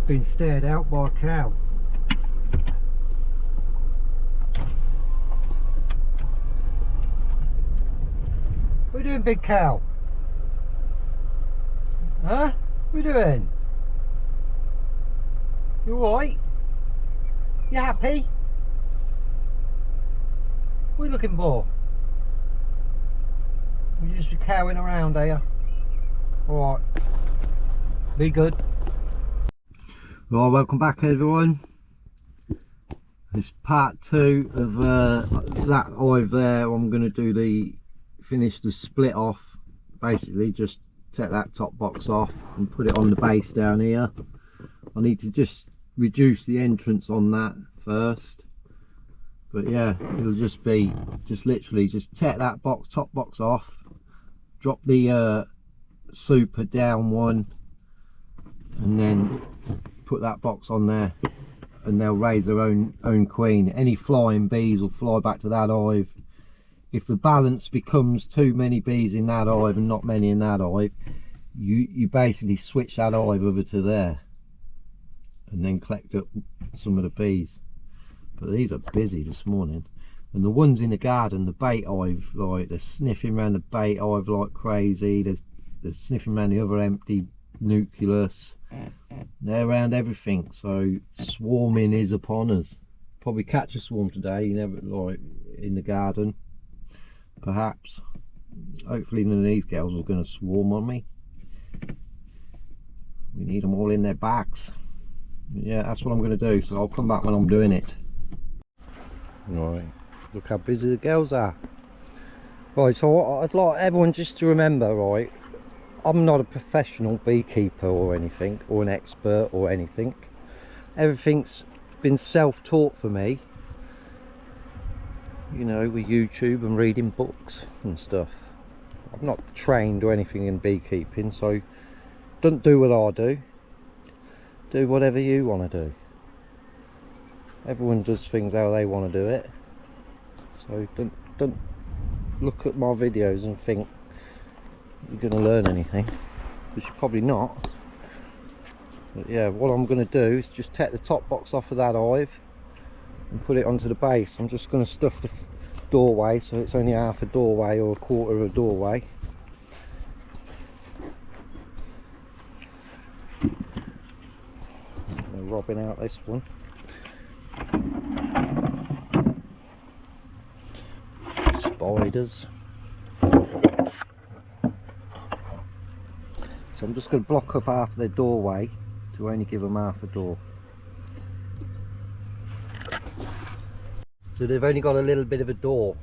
been stared out by a cow. What are you doing, big cow? Huh? What are you doing? You alright? You happy? What are you looking for? You're just cowing around, are you? Alright. Be good. Right, welcome back everyone. It's part 2 of that hive there. I'm going to do finish the split off. Basically just take that top box off and put it on the base down here. I need to just reduce the entrance on that first. But yeah, it'll just be literally just take that top box off, drop the super down one, and then put that box on there, and they'll raise their own queen. Any flying bees will fly back to that hive. If the balance becomes too many bees in that hive and not many in that hive, you basically switch that hive over to there and then collect up some of the bees. But these are busy this morning, and the ones in the garden, the bait hive, like they're sniffing around the bait hive like crazy. They're sniffing around the other empty nucleus. They're around everything, so swarming is upon us. Probably catch a swarm today, you never, like in the garden perhaps. Hopefully none of these girls are going to swarm on me. We need them all in their bags. Yeah, that's what I'm going to do, so I'll come back when I'm doing it. Right, look how busy the girls are. Right, so I'd like everyone just to remember, right, I'm not a professional beekeeper or anything, or an expert or anything. Everything's been self-taught for me, you know, with YouTube and reading books and stuff. I'm not trained or anything in beekeeping, so don't do what I do. Do whatever you want to do. Everyone does things how they want to do it, so don't look at my videos and think you're going to learn anything, because you're probably not. But yeah, what I'm going to do is just take the top box off of that hive and put it onto the base. I'm just going to stuff the doorway so it's only half a doorway or a quarter of a doorway. They're robbing out this one. Spiders. So I'm just going to block up half of their doorway to only give them half a door. So they've only got a little bit of a door,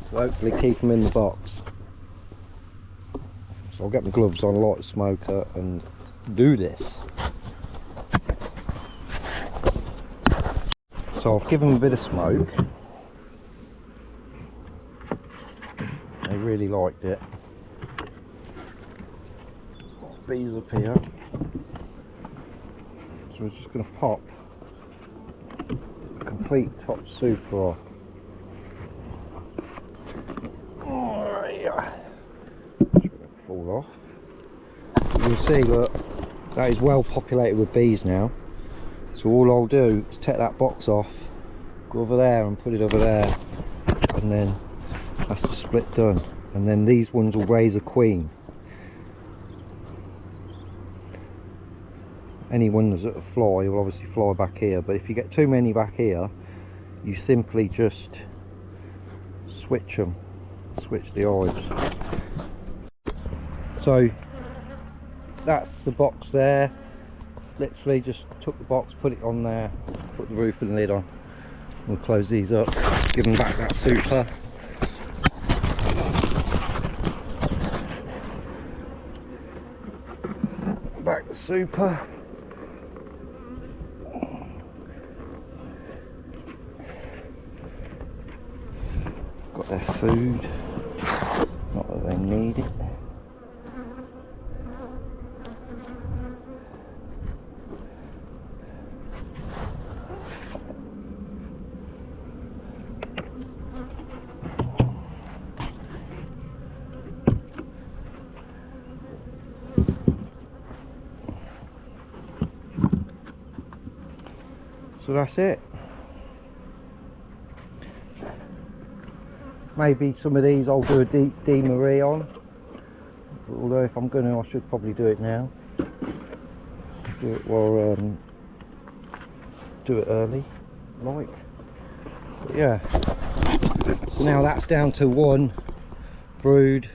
so hopefully keep them in the box. So I'll get my gloves on, light the smoker and do this. So I've given them a bit of smoke. They really liked it. Bees up here, so we're just going to pop a complete top super off. Oh, yeah. Fall off. You can see that that is well populated with bees now, so all I'll do is take that box off, go over there and put it over there, and then that's the split done, and then these ones will raise a queen. Any ones that fly will obviously fly back here, but if you get too many back here, you simply just switch them, switch the hives. So that's the box there. Literally just took the box, put it on there, put the roof and lid on. We'll close these up, give them back that super. Back the super. Got their food, not that they need it. So that's it. Maybe some of these I'll do a de-marie on, although if I'm gonna, I should probably do it now. Do it while do it early, like. But yeah. So now that's down to one brood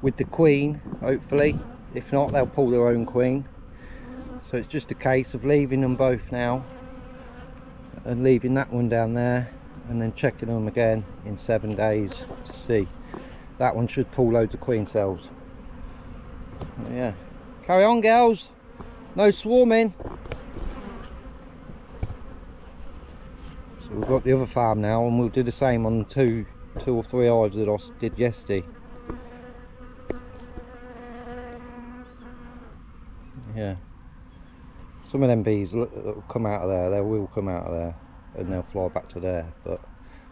with the queen, hopefully. If not, they'll pull their own queen. So it's just a case of leaving them both now and leaving that one down there, and then checking them again in 7 days to see. That one should pull loads of queen cells. But yeah, carry on girls, no swarming. So we've got the other farm now, and we'll do the same on two or three hives that I did yesterday. Yeah, some of them bees will come out of there, they will come out of there and they'll fly back to there, but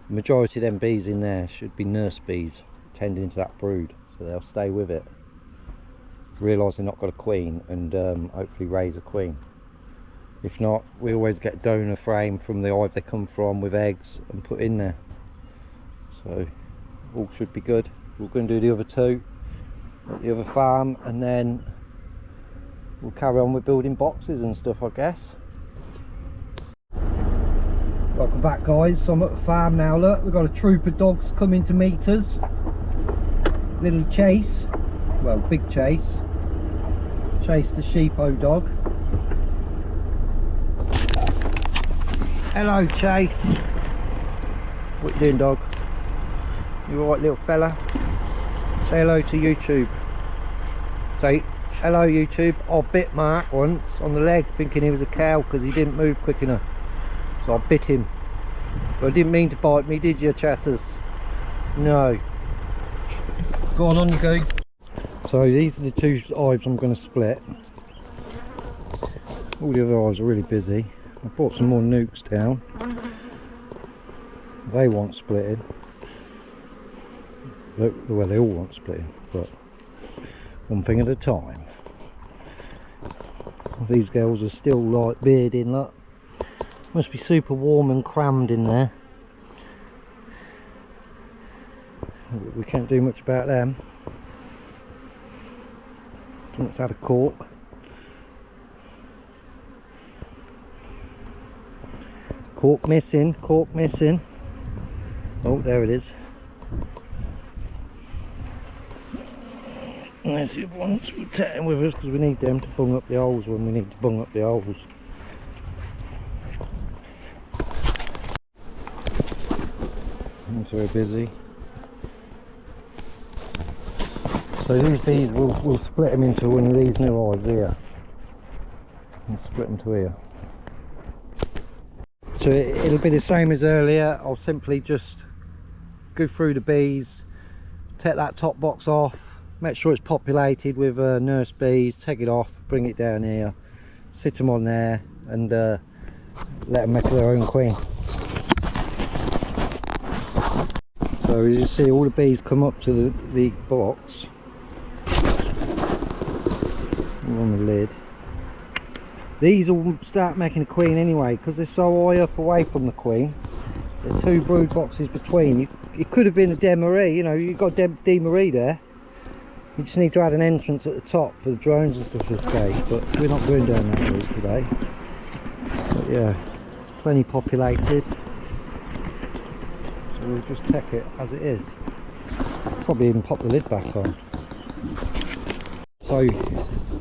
the majority of them bees in there should be nurse bees tending to that brood, so they'll stay with it, realise they've not got a queen, and hopefully raise a queen. If not, we always get donor frame from the hive they come from with eggs and put in there, so all should be good. We're going to do the other two at the other farm, and then we'll carry on with building boxes and stuff, I guess. Welcome back guys, so I'm at the farm now. Look, we've got a troop of dogs coming to meet us. Little Chase, well, big Chase the sheepo dog. Hello Chase, what you doing dog? You alright little fella? Say hello to YouTube. Say hello YouTube. I bit Mark once on the leg thinking he was a cow because he didn't move quick enough, so I bit him, but I didn't mean to bite me, did you Chassis? No. Go on you go. So these are the two hives I'm going to split. All the other hives are really busy. I brought some more nukes down. They want splitting. Well, they all want splitting, but one thing at a time. These girls are still like bearding, look. Must be super warm and crammed in there. We can't do much about them. Someone's had a cork. Cork missing, cork missing. Oh, there it is. There's the other ones. We'll take them with us because we need them to bung up the holes when we need to bung up the holes. It's very busy. So these bees, we'll split them into one of these new hives here. And split them to here. So it'll be the same as earlier. I'll simply just go through the bees, take that top box off, make sure it's populated with nurse bees, take it off, bring it down here, sit them on there, and let them make their own queen. So as you see, all the bees come up to the box on the lid. These will start making a queen anyway because they're so high up away from the queen. There are two brood boxes between. It could have been a de-marie, you know, you've got de-marie there. You just need to add an entrance at the top for the drones and stuff to escape, but we're not going down that route today. But yeah, it's plenty populated. So we'll just take it as it is. Probably even pop the lid back on. So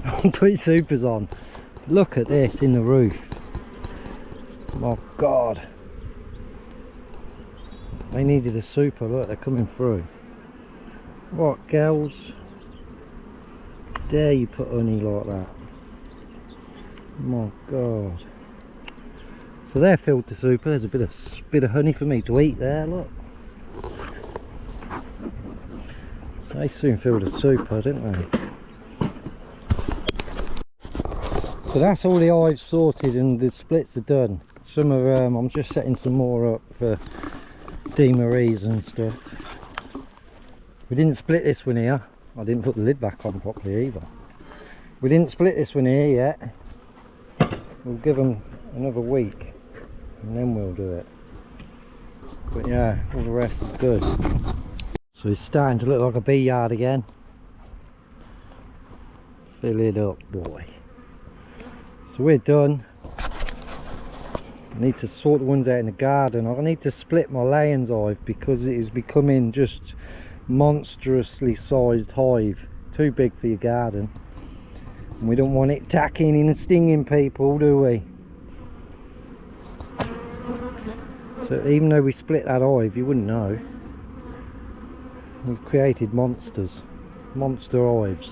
I'm putting supers on. Look at this in the roof. Oh God. They needed a super, look, they're coming through. What girls? Dare you put honey like that? My God. So they're filled to super. There's a bit of honey for me to eat there, look. They soon filled to super, didn't they? So that's all the hives sorted and the splits are done. Some of them, I'm just setting some more up for de-maries and stuff. We didn't split this one here. I didn't put the lid back on properly either. We didn't split this one here yet. we'll give them another week and then we'll do it. But yeah, all the rest is good. So it's starting to look like a bee yard again. Fill it up, boy. So we're done. I need to sort the ones out in the garden. I need to split my Lions hive because it is becoming just monstrously sized hive. Too big for your garden. And we don't want it attacking and stinging people, do we? So even though we split that hive, you wouldn't know. We've created monsters. Monster hives.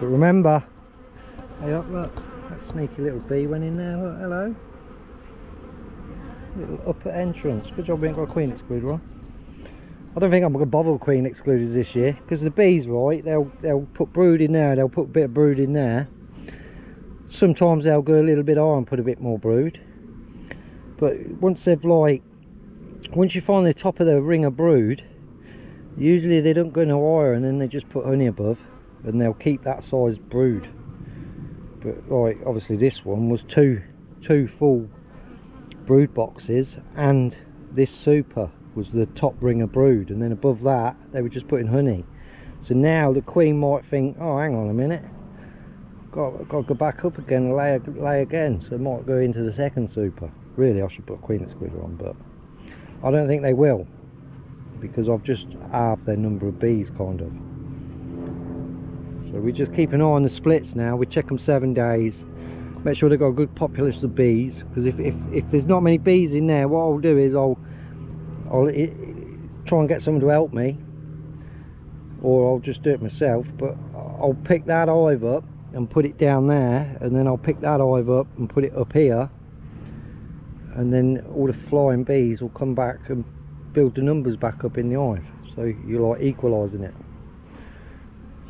But remember, hey up, look, that sneaky little bee went in there, look, hello. Little upper entrance. Good job we ain't got a queen excluder on. I don't think I'm going to bother with queen excluders this year, because the bees, right, they'll put brood in there, they'll put a bit of brood in there. Sometimes they'll go a little bit higher and put a bit more brood. But once they've once you find the top of the ring of brood, usually they don't go no higher and then they just put honey above and they'll keep that size brood. But like obviously this one was two full brood boxes, and this super was the top ring of brood, and then above that they were just putting honey. So now the queen might think, oh hang on a minute, got to go back up again and lay again, so it might go into the second super. Really I should put a queen excluder on, but I don't think they will, because I've just halved their number of bees kind of. So we just keep an eye on the splits now. We check them 7 days, make sure they've got a good populace of bees, because if there's not many bees in there, what I'll do is I'll try and get someone to help me, or I'll just do it myself. But I'll pick that hive up and put it down there, and then I'll pick that hive up and put it up here, and then all the flying bees will come back and build the numbers back up in the hive, so you're like equalising it.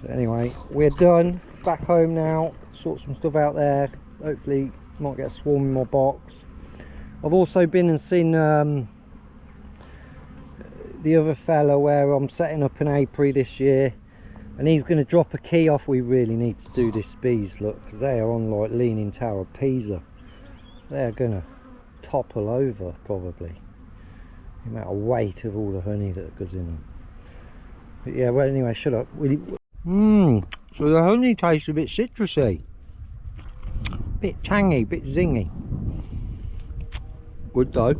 So anyway, we're done, back home now, sort some stuff out there, hopefully might get a swarm in my box. I've also been and seen the other fella where I'm setting up an apiary this year, and he's going to drop a key off. We really need to do this bees, look, because they are on like Leaning Tower of Pisa. They're going to topple over probably, the amount of weight of all the honey that goes in them. But yeah, well anyway, shut up. So the honey tastes a bit citrusy, bit tangy, bit zingy. Good though.